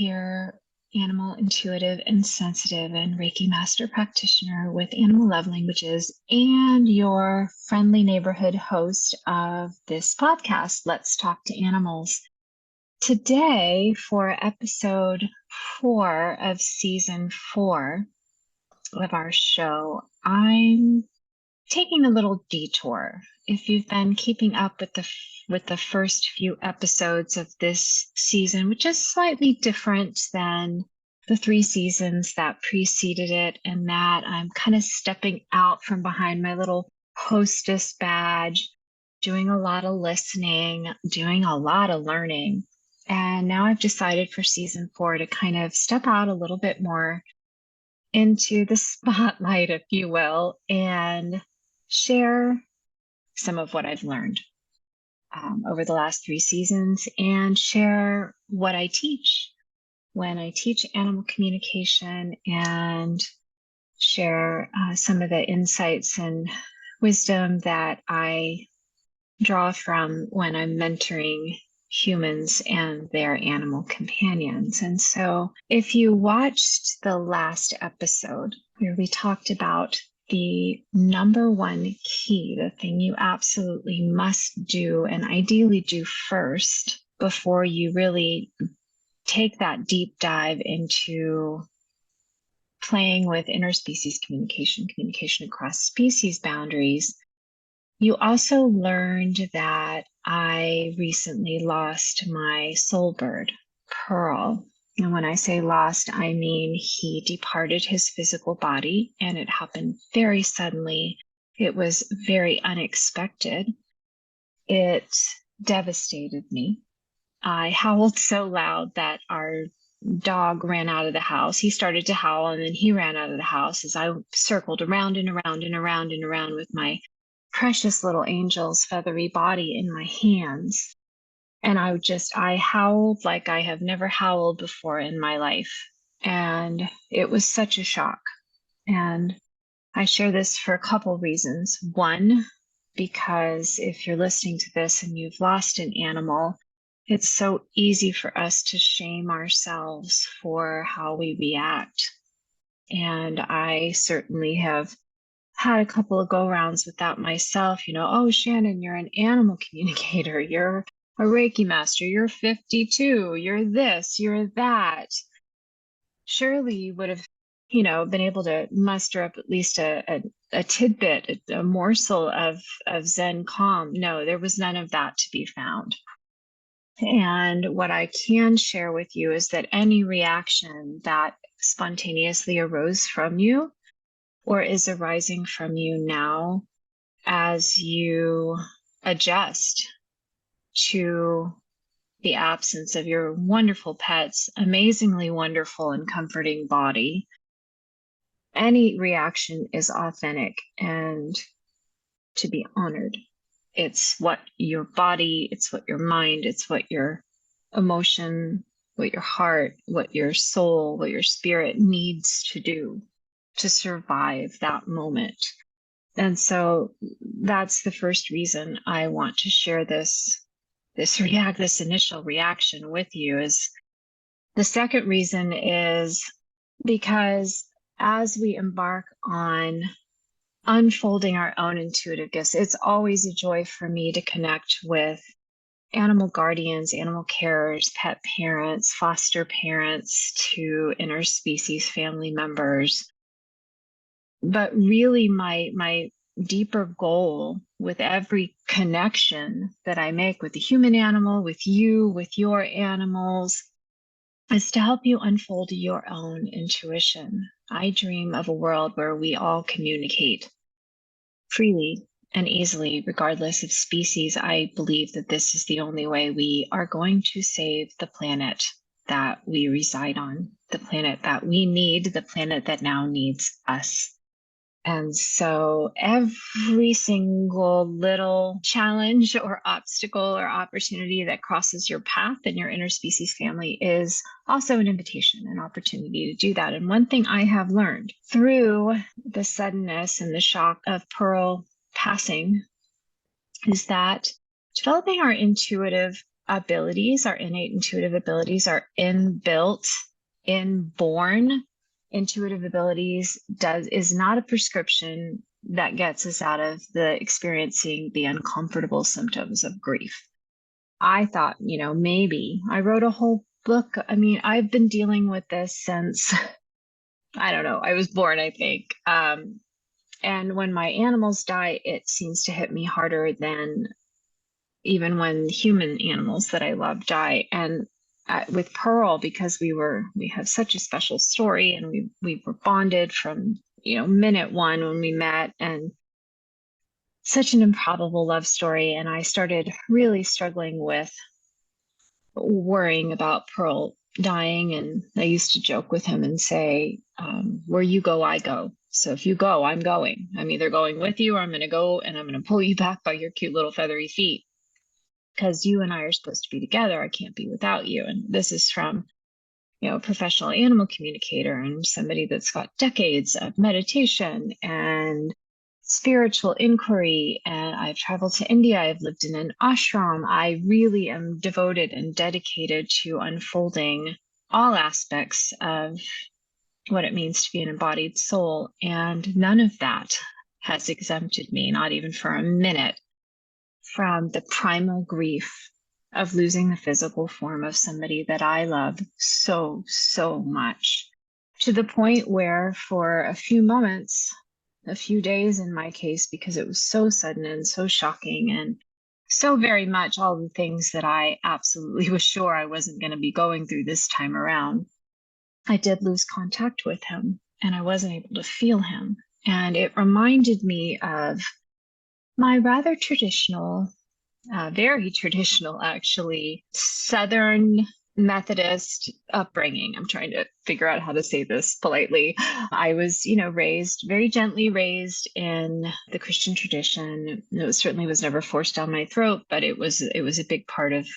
your animal intuitive and sensitive and Reiki master practitioner with animal love languages and your friendly neighborhood host of this podcast, Let's Talk to Animals. Today, for episode 4 of season 4 of our show, I'm taking a little detour. If you've been keeping up with the first few episodes of this season, which is slightly different than the 3 seasons that preceded it, and that I'm kind of stepping out from behind my little hostess badge, doing a lot of listening, doing a lot of learning. And now I've decided for season 4 to kind of step out a little bit more into the spotlight, if you will, and share some of what I've learned over the last 3 seasons, and share what I teach when I teach animal communication, and share some of the insights and wisdom that I draw from when I'm mentoring humans and their animal companions. And so if you watched the last episode where we talked about the number one key, the thing you absolutely must do and ideally do first before you really take that deep dive into playing with interspecies communication across species boundaries, you also learned that I recently lost my soulbird, Pearl. And when I say lost, I mean he departed his physical body, and it happened very suddenly. It was very unexpected. It devastated me. I howled so loud that our dog ran out of the house. He started to howl, and then he ran out of the house as I circled around and around and around and around with my precious little angel's feathery body in my hands. And I howled like I have never howled before in my life. And it was such a shock. And I share this for a couple reasons. One, because if you're listening to this and you've lost an animal, it's so easy for us to shame ourselves for how we react. And I certainly have had a couple of go-rounds with that myself. Oh, Shannon, you're an animal communicator. You're a Reiki master. You're 52. You're this, you're that. Surely you would have, been able to muster up at least a tidbit, a morsel of Zen calm. No, there was none of that to be found. And what I can share with you is that any reaction that spontaneously arose from you or is arising from you now as you adjust to the absence of your wonderful pet's amazingly wonderful and comforting body, any reaction is authentic and to be honored. It's what your body, it's what your mind, it's what your emotion, what your heart, what your soul, what your spirit needs to do to survive that moment. And so that's the first reason I want to share this initial reaction with you. Is the second reason is because as we embark on unfolding our own intuitive gifts, it's always a joy for me to connect with animal guardians, animal carers, pet parents, foster parents, to interspecies family members. But really my deeper goal with every connection that I make with the human animal, with you, with your animals, is to help you unfold your own intuition. I dream of a world where we all communicate freely and easily, regardless of species. I believe that this is the only way we are going to save the planet that we reside on, the planet that we need, the planet that now needs us. And so every single little challenge or obstacle or opportunity that crosses your path in your interspecies family is also an invitation, an opportunity to do that. And one thing I have learned through the suddenness and the shock of Pearl passing is that developing our intuitive abilities, our innate intuitive abilities, our inbuilt, inborn intuitive abilities is not a prescription that gets us out of the experiencing the uncomfortable symptoms of grief. I thought, maybe I wrote a whole book. I mean, I've been dealing with this since, I don't know, I was born, I think. And when my animals die, it seems to hit me harder than even when human animals that I love die. And with Pearl, because we have such a special story, and we were bonded from, minute one when we met, and such an improbable love story. And I started really struggling with worrying about Pearl dying. And I used to joke with him and say, where you go, I go. So if you go, I'm going. I'm either going with you, or I'm going to go and I'm going to pull you back by your cute little feathery feet, because you and I are supposed to be together. I can't be without you. And this is from, a professional animal communicator and somebody that's got decades of meditation and spiritual inquiry. And I've traveled to India. I've lived in an ashram. I really am devoted and dedicated to unfolding all aspects of what it means to be an embodied soul. And none of that has exempted me, not even for a minute, from the primal grief of losing the physical form of somebody that I love so, so much, to the point where for a few moments, a few days in my case, because it was so sudden and so shocking and so very much all the things that I absolutely was sure I wasn't going to be going through this time around, I did lose contact with him, and I wasn't able to feel him. And it reminded me of my rather traditional, very traditional, actually, Southern Methodist upbringing. I'm trying to figure out how to say this politely. I was, raised, very gently raised in the Christian tradition. It certainly was never forced down my throat, but it was a big part of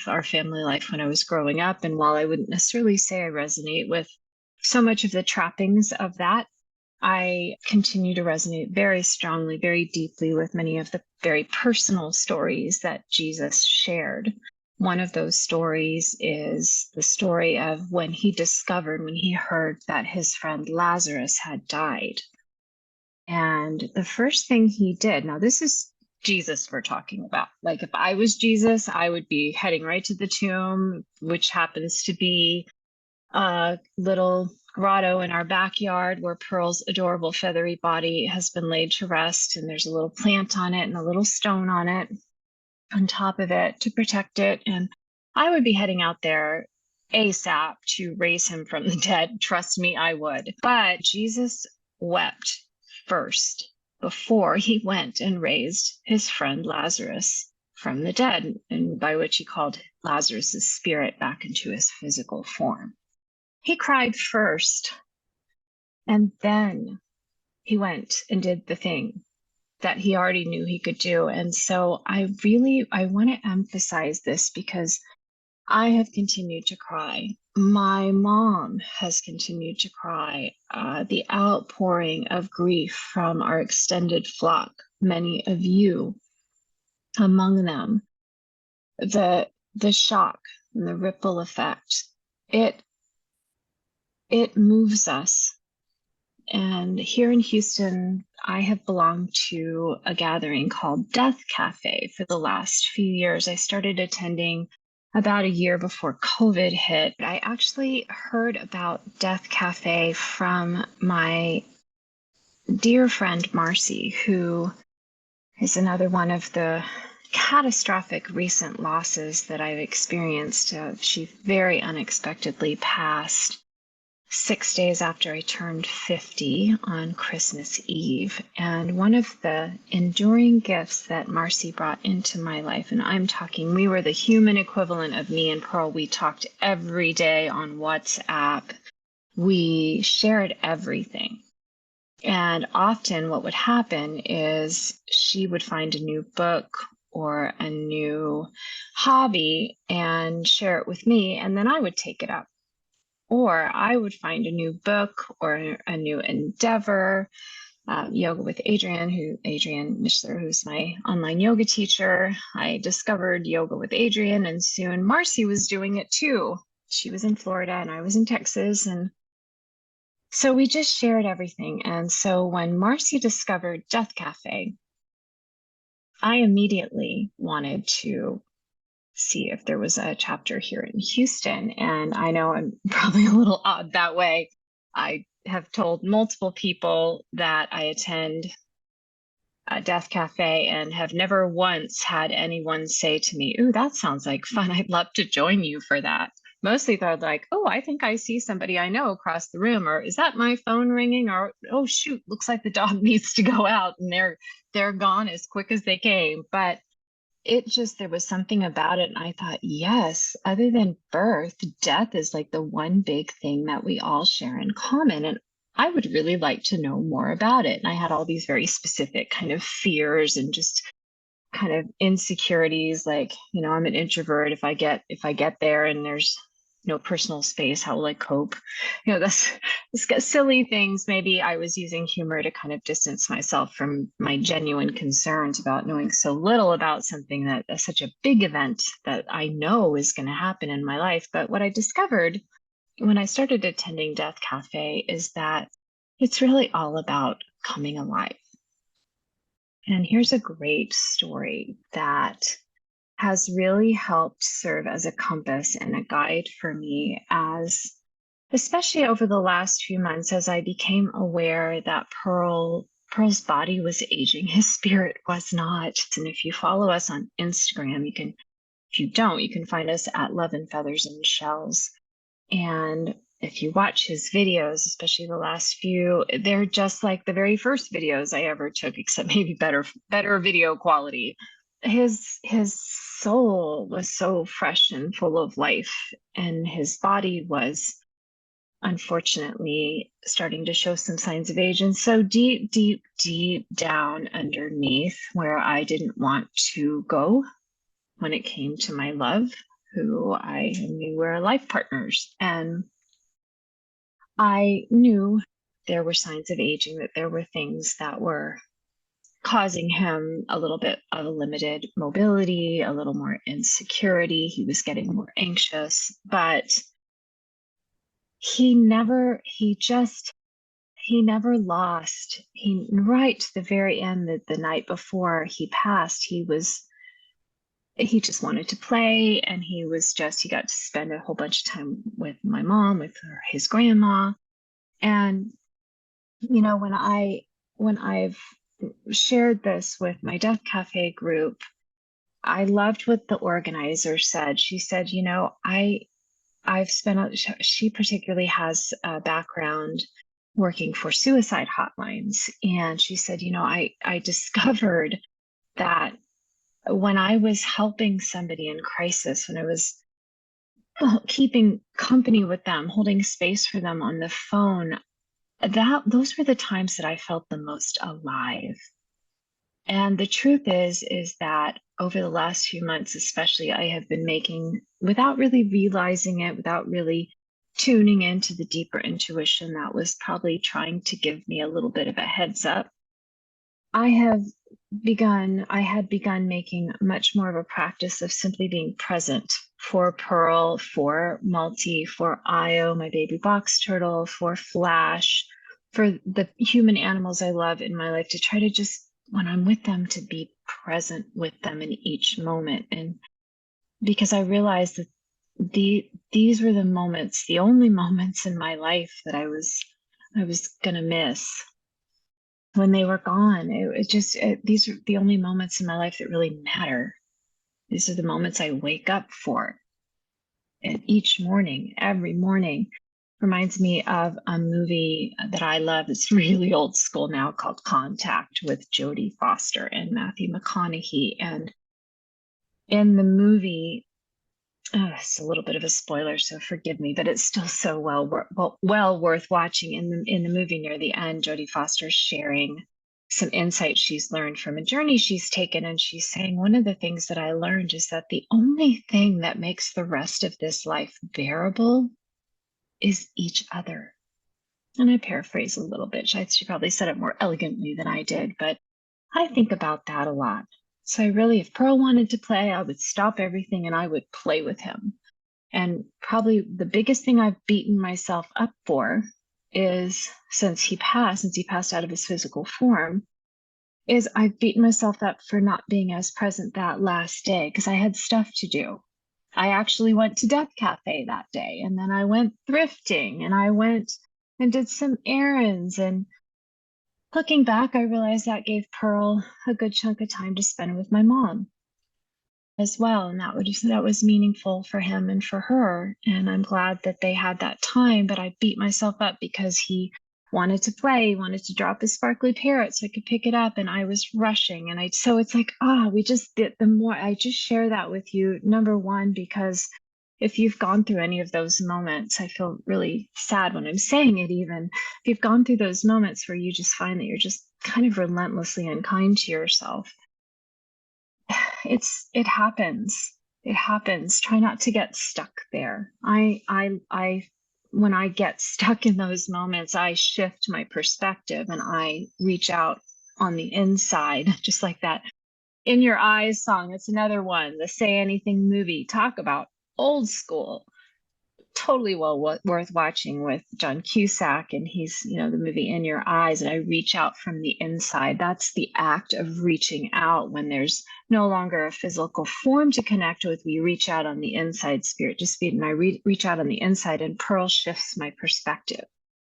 our family life when I was growing up. And while I wouldn't necessarily say I resonate with so much of the trappings of that, I continue to resonate very strongly, very deeply with many of the very personal stories that Jesus shared. One of those stories is the story of when he heard that his friend Lazarus had died. And the first thing he did, now this is Jesus we're talking about. Like if I was Jesus, I would be heading right to the tomb, which happens to be a little grotto in our backyard where Pearl's adorable feathery body has been laid to rest. And there's a little plant on it and a little stone on top of it to protect it. And I would be heading out there ASAP to raise him from the dead. Trust me, I would. But Jesus wept first before he went and raised his friend Lazarus from the dead, and by which he called Lazarus's spirit back into his physical form. He cried first, and then he went and did the thing that he already knew he could do. And so I want to emphasize this, because I have continued to cry. My mom has continued to cry. The outpouring of grief from our extended flock, many of you among them, the shock and the ripple effect, it moves us. And here in Houston, I have belonged to a gathering called Death Cafe for the last few years. I started attending about a year before COVID hit. I actually heard about Death Cafe from my dear friend Marcy, who is another one of the catastrophic recent losses that I've experienced. She very unexpectedly passed 6 days after I turned 50 on Christmas Eve. And one of the enduring gifts that Marcy brought into my life, and I'm talking, we were the human equivalent of me and Pearl. We talked every day on WhatsApp. We shared everything. And often what would happen is she would find a new book or a new hobby and share it with me, and then I would take it up. Or I would find a new book or a new endeavor yoga with Adrian Mishler, who's my online yoga teacher. I discovered yoga with Adrian, and soon Marcy was doing it too. She was in Florida and I was in Texas. And so we just shared everything. And so when Marcy discovered Death Cafe, I immediately wanted to see if there was a chapter here in Houston. And I know I'm probably a little odd that way. I have told multiple people that I attend a Death Cafe and have never once had anyone say to me, "Ooh, that sounds like fun. I'd love to join you for that." Mostly they're like, "Oh, I think I see somebody I know across the room," or "Is that my phone ringing?" or "Oh, shoot, looks like the dog needs to go out," and they're gone as quick as they came. But there was something about it. And I thought, yes, other than birth, death is like the one big thing that we all share in common. And I would really like to know more about it. And I had all these very specific kind of fears and just kind of insecurities. Like, I'm an introvert. If I get there and there's no personal space, how will I cope? This silly things. Maybe I was using humor to kind of distance myself from my genuine concerns about knowing so little about something that's such a big event that I know is going to happen in my life. But what I discovered when I started attending Death Cafe is that it's really all about coming alive. And here's a great story that has really helped serve as a compass and a guide for me, as especially over the last few months, as I became aware that Pearl's body was aging, his spirit was not. And if you follow us on Instagram, if you don't, you can find us at Love and Feathers and Shells. And if you watch his videos, especially the last few, they're just like the very first videos I ever took, except maybe better video quality. His soul was so fresh and full of life, and his body was unfortunately starting to show some signs of age. And so deep down underneath, where I didn't want to go when it came to my love, who I knew were life partners. And I knew there were signs of aging, that there were things that were causing him a little bit of a limited mobility, a little more insecurity. He was getting more anxious, but he never lost. Right to the very end, the night before he passed, he just wanted to play, and he got to spend a whole bunch of time with my mom, with his grandma. And when I've shared this with my Death Cafe group, I loved what the organizer said. She said, she particularly has a background working for suicide hotlines. And she said, I discovered that when I was helping somebody in crisis, when I was keeping company with them, holding space for them on the phone, those were the times that I felt the most alive. And the truth is that over the last few months, especially, I have been making, without really realizing it, without really tuning into the deeper intuition that was probably trying to give me a little bit of a heads up, I had begun making much more of a practice of simply being present for Pearl, for Multi, for Io, my baby box turtle, for Flash, for the human animals I love in my life, to try to just, when I'm with them, to be present with them in each moment. And because I realized that these were the moments, the only moments in my life that I was going to miss when they were gone. These are the only moments in my life that really matter. These are the moments I wake up for. And each morning, every morning, reminds me of a movie that I love. It's really old school now, called Contact, with Jodie Foster and Matthew McConaughey. And in the movie, it's a little bit of a spoiler, so forgive me, but it's still so well worth watching. In the movie, near the end, Jodie Foster's sharing some insights she's learned from a journey she's taken, and she's saying, one of the things that I learned is that the only thing that makes the rest of this life bearable is each other. And I paraphrase a little bit. She probably said it more elegantly than I did, but I think about that a lot. So I really, if Pearl wanted to play, I would stop everything and I would play with him. And probably the biggest thing I've beaten myself up for is since he passed out of his physical form, is I've beaten myself up for not being as present that last day because I had stuff to do. I actually went to Death Cafe that day, and then I went thrifting, and I went and did some errands. And looking back, I realized that gave Pearl a good chunk of time to spend with my mom as well, and that was meaningful for him and for her. And I'm glad that they had that time. But I beat myself up because he wanted to play, he wanted to drop his sparkly parrot so I could pick it up, and I was rushing. And so it's like, we just did. The more I just share that with you, number one, because if you've gone through any of those moments, I feel really sad when I'm saying it, even if you've gone through those moments where you just find that you're just kind of relentlessly unkind to yourself. It happens. It happens. Try not to get stuck there. When I get stuck in those moments, I shift my perspective and I reach out on the inside, just like that In Your Eyes song. It's another one, the Say Anything movie. Talk about old school. Totally worth watching with John Cusack, and he's, the movie In Your Eyes, and I reach out from the inside. That's the act of reaching out when there's no longer a physical form to connect with. We reach out on the inside, spirit to spirit, and I reach out on the inside, and Pearl shifts my perspective.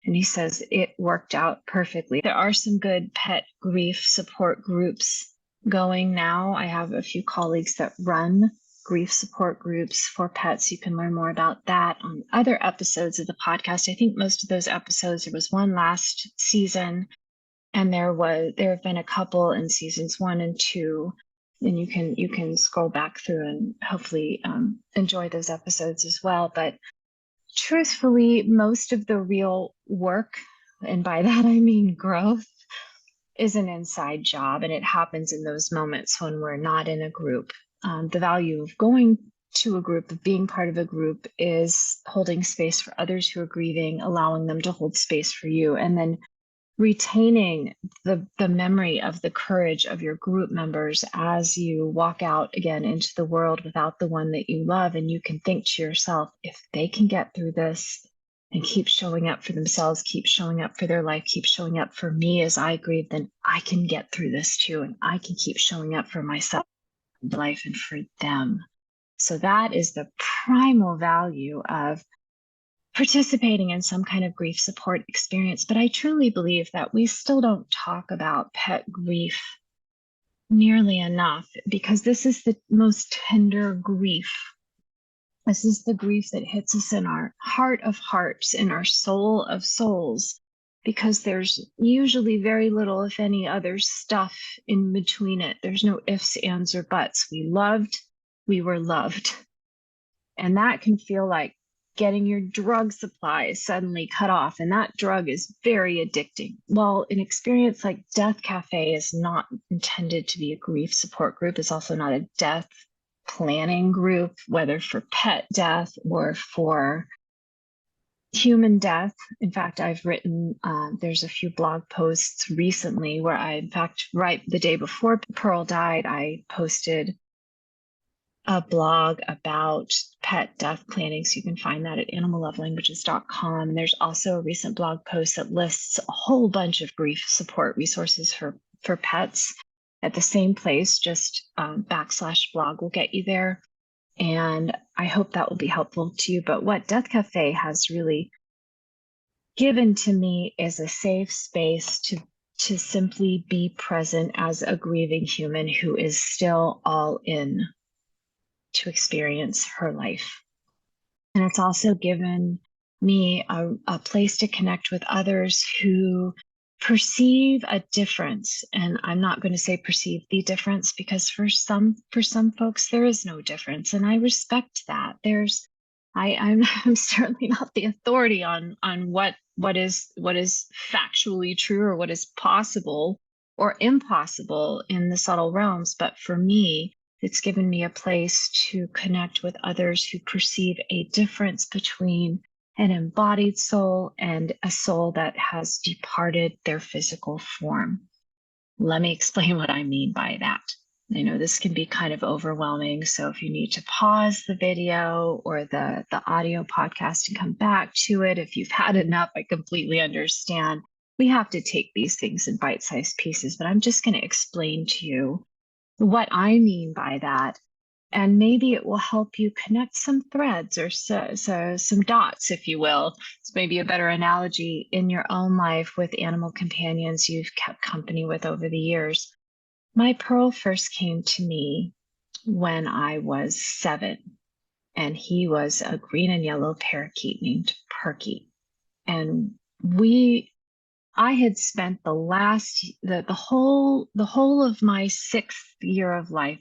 And he says it worked out perfectly. There are some good pet grief support groups going now. I have a few colleagues that run grief support groups for pets. You can learn more about that on other episodes of the podcast. I think most of those episodes, there was one last season, and there have been a couple in seasons 1 and 2. And you can scroll back through and hopefully enjoy those episodes as well. But truthfully, most of the real work, and by that I mean growth, is an inside job, and it happens in those moments when we're not in a group. The value of going to a group, of being part of a group, is holding space for others who are grieving, allowing them to hold space for you, and then retaining the memory of the courage of your group members as you walk out again into the world without the one that you love. And you can think to yourself, if they can get through this and keep showing up for themselves, keep showing up for their life, keep showing up for me as I grieve, then I can get through this too, and I can keep showing up for myself, life, and for them. So that is the primal value of participating in some kind of grief support experience. But I truly believe that we still don't talk about pet grief nearly enough, because this is the most tender grief. This is the grief that hits us in our heart of hearts, in our soul of souls, because there's usually very little, if any, other stuff in between it. There's no ifs, ands, or buts. We loved, we were loved. And that can feel like getting your drug supply suddenly cut off, and that drug is very addicting. Well, an experience like Death Cafe is not intended to be a grief support group. It's also not a death planning group, whether for pet death or for human death. In fact, I've written, there's a few blog posts recently where right the day before Pearl died, I posted a blog about pet death planning. So you can find that at animallovelanguages.com. And there's also a recent blog post that lists a whole bunch of grief support resources for pets at the same place. Just /blog will get you there. And I hope that will be helpful to you. But what Death Cafe has really given to me is a safe space to simply be present as a grieving human who is still all in to experience her life. And it's also given me a place to connect with others who perceive a difference. And I'm not going to say perceive the difference, because for some folks there is no difference, and I respect that. I'm certainly not the authority on what is factually true or what is possible or impossible in the subtle realms. But for me, it's given me a place to connect with others who perceive a difference between an embodied soul, and a soul that has departed their physical form. Let me explain what I mean by that. I know this can be kind of overwhelming, so if you need to pause the video or the audio podcast and come back to it, if you've had enough, I completely understand. We have to take these things in bite-sized pieces, but I'm just going to explain to you what I mean by that. And maybe it will help you connect some threads or some dots, if you will. It's maybe a better analogy in your own life with animal companions you've kept company with over the years. My pearl first came to me when I was 7, and he was a green and yellow parakeet named Perky. And I had spent the whole of my 6th year of life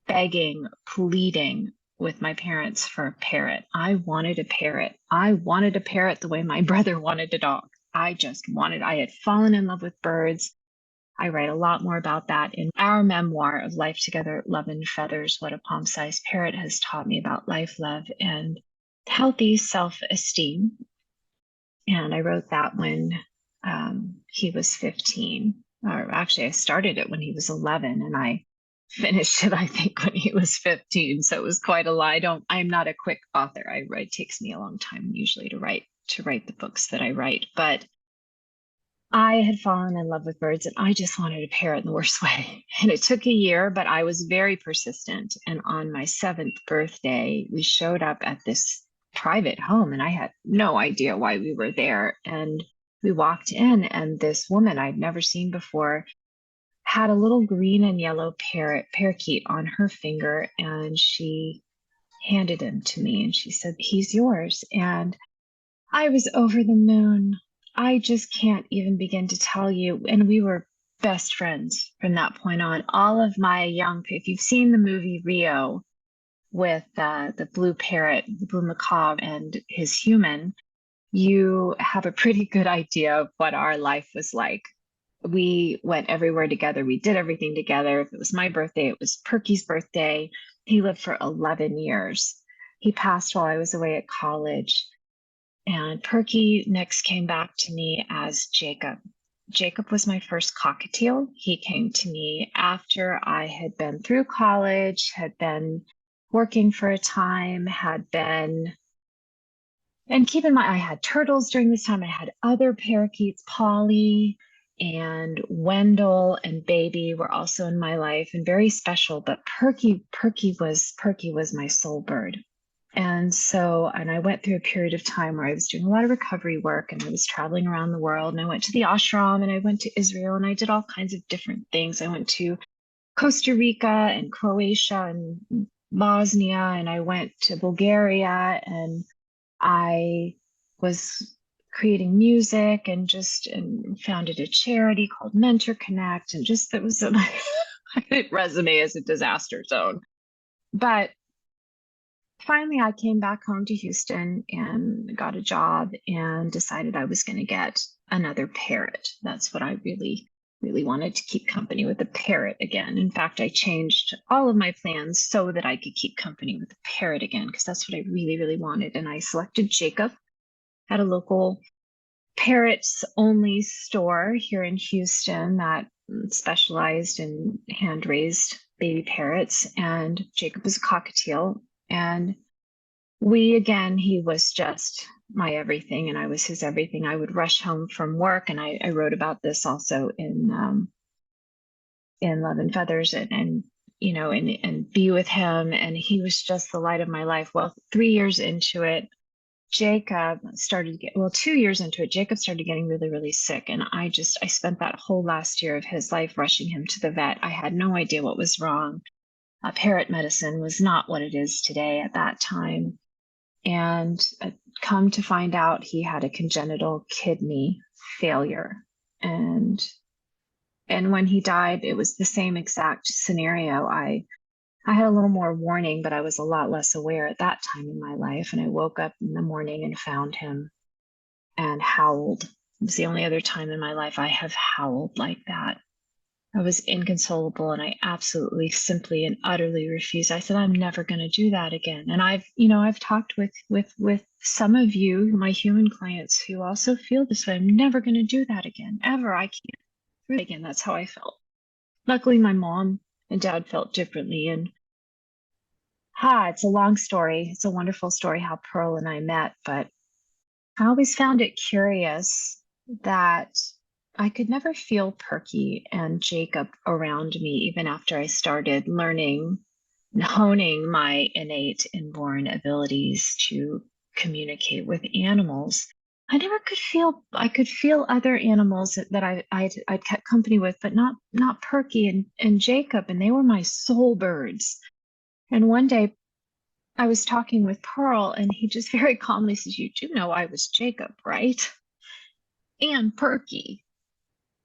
begging, pleading with my parents for a parrot. I wanted a parrot. I wanted a parrot the way my brother wanted a dog. I had fallen in love with birds. I write a lot more about that in our memoir of Life Together, Love and Feathers, What a Palm-Sized Parrot Has Taught Me About Life, Love, and Healthy Self-Esteem. And I wrote that when he was 15. Or actually, I started it when he was 11, and I finished it, I think, when he was 15. So it was quite a lie. I'm not a quick author. It takes me a long time usually to write the books that I write. But I had fallen in love with birds, and I just wanted a parrot in the worst way. And it took a year, but I was very persistent. And on my 7th birthday, we showed up at this private home, and I had no idea why we were there. And we walked in, and this woman I'd never seen before had a little green and yellow parakeet on her finger, and she handed him to me, and she said, "He's yours." And I was over the moon. I just can't even begin to tell you. And we were best friends from that point on. All of my if you've seen the movie Rio with the blue parrot, the blue macaw, and his human, you have a pretty good idea of what our life was like. We went everywhere together. We did everything together. If it was my birthday, it was Perky's birthday. He lived for 11 years. He passed while I was away at college. And Perky next came back to me as Jacob. Jacob was my first cockatiel. He came to me after I had been through college, had been working for a time, and keep in mind, I had turtles during this time. I had other parakeets, Polly and Wendell and Baby were also in my life and very special, but Perky was my soul bird. And I went through a period of time where I was doing a lot of recovery work, and I was traveling around the world, and I went to the ashram, and I went to Israel, and I did all kinds of different things. I went to Costa Rica and Croatia and Bosnia, and I went to Bulgaria, and I was creating music and founded a charity called Mentor Connect, and my resume is a disaster zone. But finally, I came back home to Houston and got a job and decided I was going to get another parrot. That's what I really, really wanted, to keep company with a parrot again. In fact, I changed all of my plans so that I could keep company with a parrot again, because that's what I really, really wanted. And I selected Jacob at a local parrots only store here in Houston that specialized in hand-raised baby parrots. And Jacob was a cockatiel. And he was just my everything, and I was his everything. I would rush home from work, and I wrote about this also in Love and Feathers, and be with him. And he was just the light of my life. Well, 3 years into it, 2 years into it, Jacob started getting really, really sick. And I spent that whole last year of his life rushing him to the vet. I had no idea what was wrong. Parrot medicine was not what it is today at that time. And come to find out, he had a congenital kidney failure. And when he died, it was the same exact scenario. I had a little more warning, but I was a lot less aware at that time in my life. And I woke up in the morning and found him and howled. It was the only other time in my life I have howled like that. I was inconsolable, and I absolutely, simply, and utterly refused. I said, I'm never going to do that again. And I've talked with some of you, my human clients, who also feel this way. I'm never going to do that again, ever. I can't do it again. That's how I felt. Luckily, my mom and dad felt differently. And it's a long story. It's a wonderful story how Pearl and I met, but I always found it curious that I could never feel Perky and Jacob around me, even after I started learning and honing my innate inborn abilities to communicate with animals. I never could feel, I could feel other animals that I'd kept company with, but not Perky and Jacob, and they were my soul birds. And one day I was talking with Pearl, and he just very calmly says, "You do know I was Jacob, right? And Perky."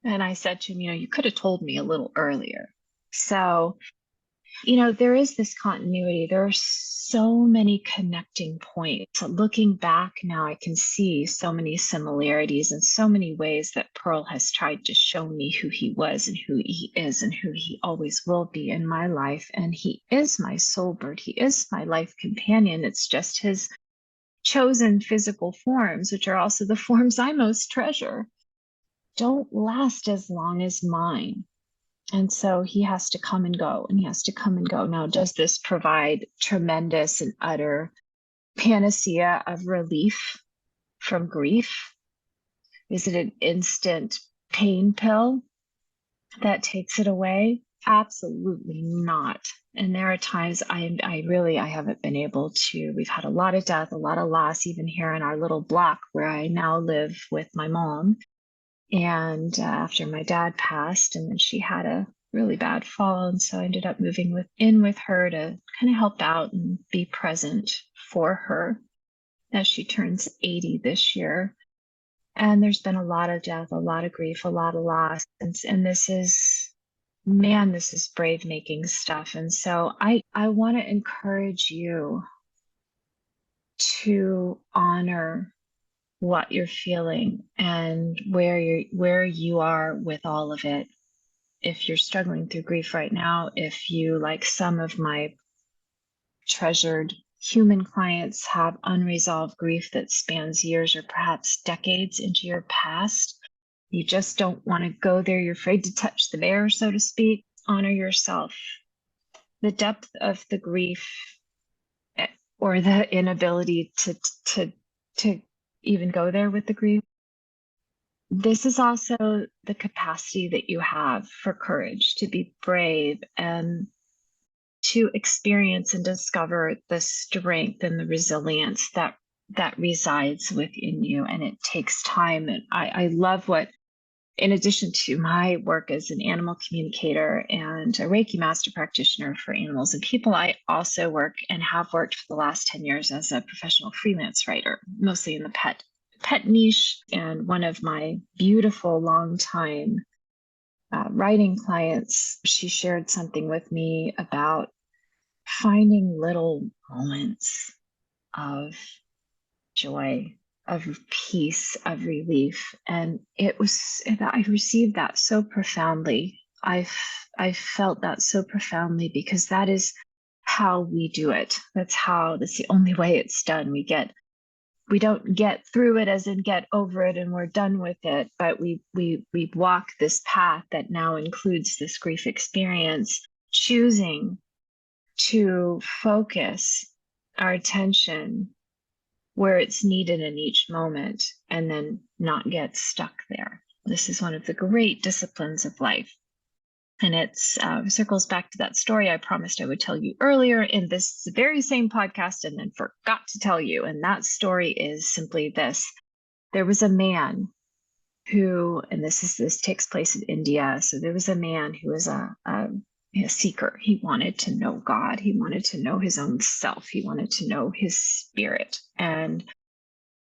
And I said to him, you could have told me a little earlier. So, there is this continuity. There are so many connecting points. Looking back now, I can see so many similarities and so many ways that Pearl has tried to show me who he was and who he is and who he always will be in my life. And he is my soul bird. He is my life companion. It's just his chosen physical forms, which are also the forms I most treasure, don't last as long as mine. And so he has to come and go, and he has to come and go. Now, does this provide tremendous and utter panacea of relief from grief? Is it an instant pain pill that takes it away? Absolutely not. And there are times I haven't been able to. We've had a lot of death, a lot of loss, even here in our little block where I now live with my mom. And after my dad passed, and then she had a really bad fall. And so I ended up moving in with her to kind of help out and be present for her as she turns 80 this year. And there's been a lot of death, a lot of grief, a lot of loss. And this is brave making stuff. And so I want to encourage you to honor what you're feeling and where you are with all of it. If you're struggling through grief right now, if you, like some of my treasured human clients, have unresolved grief that spans years or perhaps decades into your past, you just don't want to go there, you're afraid to touch the bear, so to speak, honor yourself. The depth of the grief or the inability to even go there with the grief, this is also the capacity that you have for courage, to be brave and to experience and discover the strength and the resilience that resides within you. And it takes time. And I love what, in addition to my work as an animal communicator and a Reiki master practitioner for animals and people, I also work and have worked for the last 10 years as a professional freelance writer, mostly in the pet niche. And one of my beautiful longtime writing clients, she shared something with me about finding little moments of joy, of peace, of relief. And I received that so profoundly. I felt that so profoundly, because that is how we do it. That's the only way it's done. We don't get through it as in get over it and we're done with it, but we walk this path that now includes this grief experience, choosing to focus our attention where it's needed in each moment and then not get stuck there. This is one of the great disciplines of life. And it circles back to that story I promised I would tell you earlier in this very same podcast and then forgot to tell you. And that story is simply this. There was a man who, and this takes place in India. So there was a man who was a seeker. He wanted to know God. He wanted to know his own self. He wanted to know his spirit. And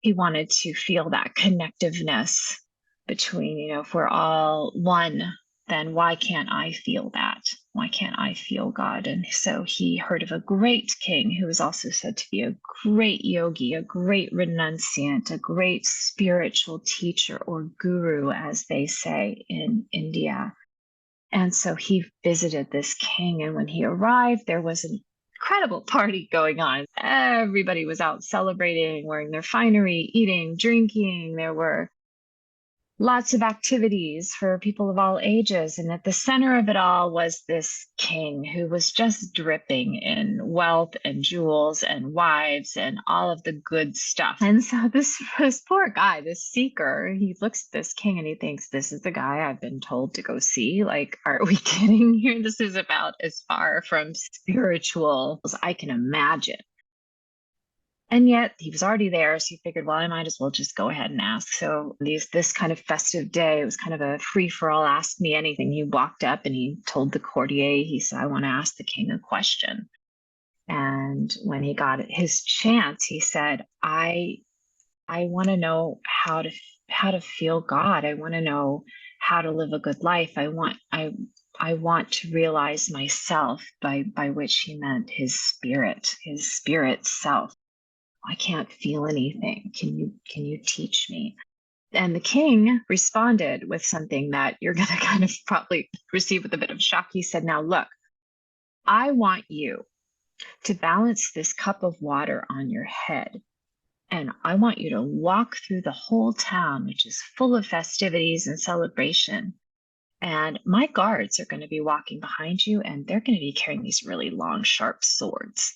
he wanted to feel that connectiveness between, if we're all one, then why can't I feel that? Why can't I feel God? And so he heard of a great king who was also said to be a great yogi, a great renunciant, a great spiritual teacher or guru, as they say in India. And so he visited this king. And when he arrived, there was an incredible party going on. Everybody was out celebrating, wearing their finery, eating, drinking. There were lots of activities for people of all ages. And at the center of it all was this king who was just dripping in wealth and jewels and wives and all of the good stuff. And so this poor guy, this seeker, he looks at this king and he thinks, this is the guy I've been told to go see. Like, are we kidding here? This is about as far from spiritual as I can imagine. And yet he was already there, so he figured, well, I might as well just go ahead and ask. So this kind of festive day, it was kind of a free-for-all, ask me anything. He walked up and he told the courtier, he said, I want to ask the king a question. And when he got his chance, he said, I want to know how to feel God. I want to know how to live a good life. I want to realize myself, by which he meant his spirit self. I can't feel anything. Can you teach me? And the king responded with something that you're going to kind of probably receive with a bit of shock. He said, now look, I want you to balance this cup of water on your head. And I want you to walk through the whole town, which is full of festivities and celebration. And my guards are going to be walking behind you, and they're going to be carrying these really long, sharp swords.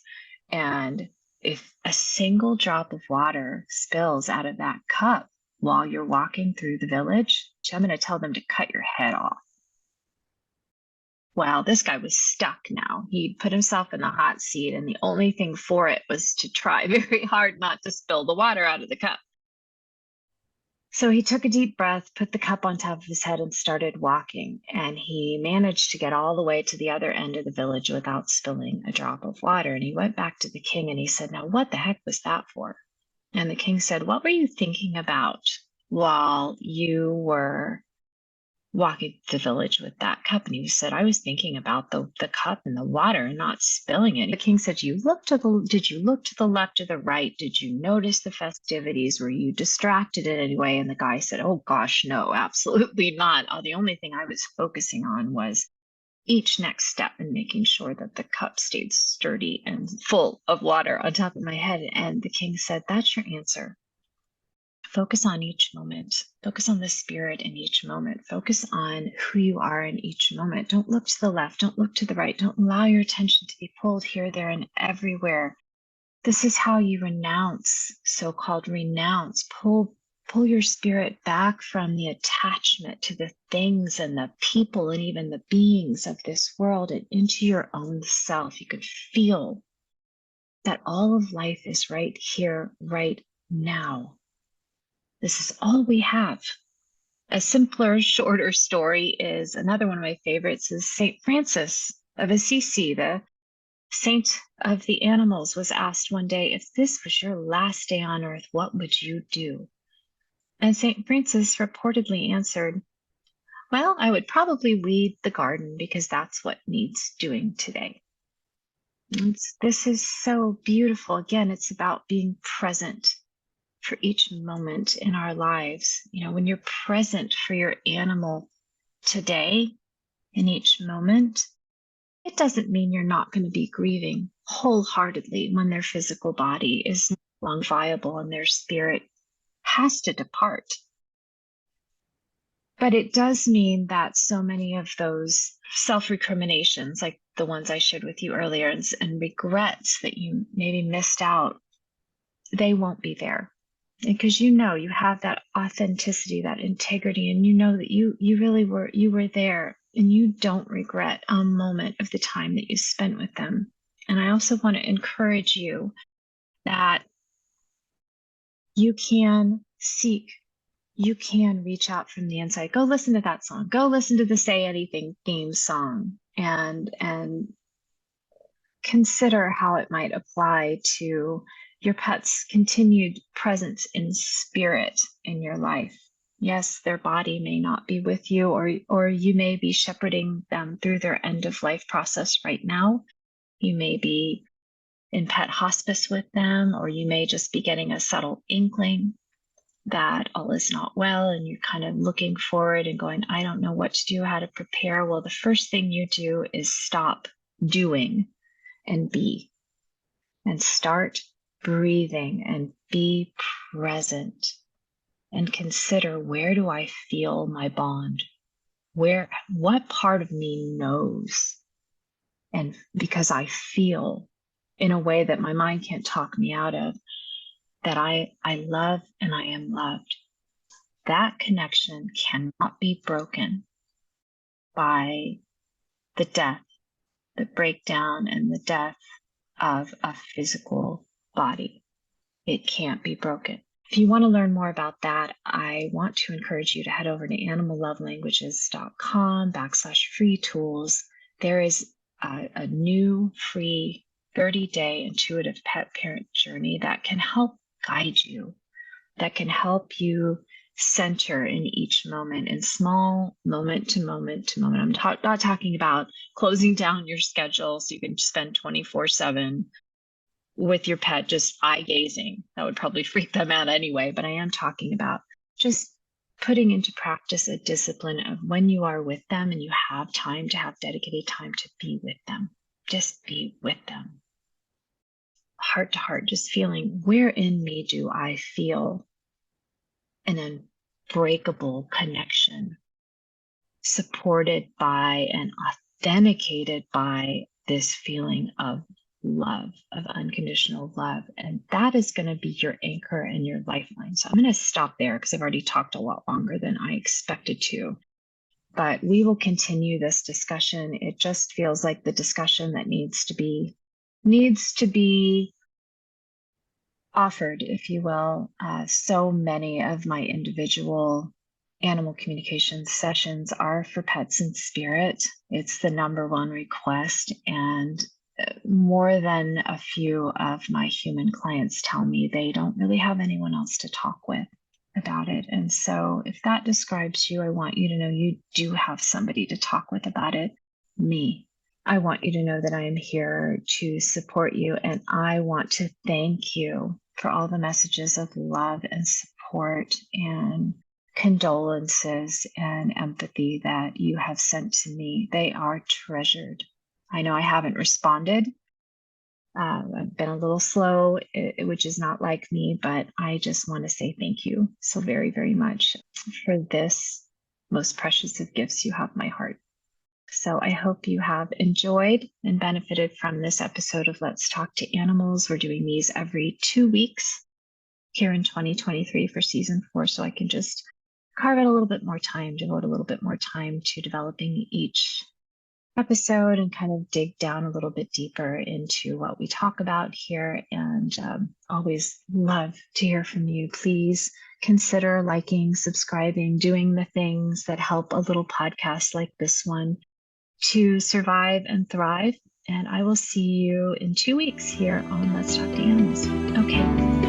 And if a single drop of water spills out of that cup while you're walking through the village, I'm going to tell them to cut your head off. Well, this guy was stuck now. He put himself in the hot seat, and the only thing for it was to try very hard not to spill the water out of the cup. So he took a deep breath, put the cup on top of his head, and started walking. And he managed to get all the way to the other end of the village without spilling a drop of water. And he went back to the king and he said, now, what the heck was that for? And the king said, what were you thinking about while you were walking the village with that cup? And he said, I was thinking about the cup and the water and not spilling it. The king said, did you look to the left or the right? Did you notice the festivities? Were you distracted in any way? And the guy said, oh gosh, no, absolutely not. The only thing I was focusing on was each next step and making sure that the cup stayed sturdy and full of water on top of my head. And the king said, that's your answer. Focus on each moment. Focus on the spirit in each moment. Focus on who you are in each moment. Don't look to the left. Don't look to the right. Don't allow your attention to be pulled here, there, and everywhere. This is how you renounce, so-called renounce. Pull your spirit back from the attachment to the things and the people and even the beings of this world and into your own self. You could feel that all of life is right here, right now. This is all we have. A simpler, shorter story is another one of my favorites is St. Francis of Assisi, the saint of the animals, was asked one day, if this was your last day on earth, what would you do? And St. Francis reportedly answered, well, I would probably weed the garden because that's what needs doing today. This is so beautiful. Again, it's about being present for each moment in our lives. You know, when you're present for your animal today, in each moment, it doesn't mean you're not going to be grieving wholeheartedly when their physical body is no longer viable and their spirit has to depart. But it does mean that so many of those self-recriminations, like the ones I shared with you earlier, and regrets that you maybe missed out, they won't be there. Because you know you have that authenticity, that integrity, and you know that you were there, and you don't regret a moment of the time that you spent with them. And I also want to encourage you that you can seek, you can reach out from the inside. Go listen to that song. Go listen to the Say Anything theme song and consider how it might apply to your pet's continued presence in spirit in your life. Yes, their body may not be with you, or you may be shepherding them through their end of life process right now. You may be in pet hospice with them, or you may just be getting a subtle inkling. that all is not well and you're kind of looking forward and going, I don't know what to do, how to prepare. Well, the first thing you do is stop doing and be, and start breathing and be present and consider, where do I feel my bond? What part of me knows? And because I feel in a way that my mind can't talk me out of, that I love and I am loved. That connection cannot be broken by the death, the breakdown and the death of a physical body. It can't be broken. If you want to learn more about that, I want to encourage you to head over to animallovelanguages.com/free tools. There is a new free 30-day intuitive pet parent journey that can help guide you, that can help you center in each moment, in small moment to moment to moment. I'm not talking about closing down your schedule so you can spend 24/7 with your pet just eye gazing. That would probably freak them out anyway, but I am talking about just putting into practice a discipline of when you are with them and you have time to have dedicated time to be with them. Just be with them. Heart to heart, just feeling, where in me do I feel an unbreakable connection, supported by and authenticated by this feeling of love, of unconditional love. And that is going to be your anchor and your lifeline. So I'm going to stop there because I've already talked a lot longer than I expected to. But we will continue this discussion. It just feels like the discussion that needs to be offered, if you will. So many of my individual animal communication sessions are for pets in spirit. It's the number one request, and more than a few of my human clients tell me they don't really have anyone else to talk with about it. And so if that describes you, I want you to know you do have somebody to talk with about it, me. I want you to know that I am here to support you, and I want to thank you for all the messages of love and support and condolences and empathy that you have sent to me. They are treasured. I know I haven't responded. I've been a little slow, which is not like me, but I just want to say thank you so very, very much for this most precious of gifts. You have my heart. So I hope you have enjoyed and benefited from this episode of Let's Talk to Animals. We're doing these every 2 weeks here in 2023 for season 4, so I can just carve out a little bit more time, devote a little bit more time to developing each episode and kind of dig down a little bit deeper into what we talk about here. And always love to hear from you. Please consider liking, subscribing, doing the things that help a little podcast like this one to survive and thrive. And I will see you in 2 weeks here on Let's Talk to Animals. Okay.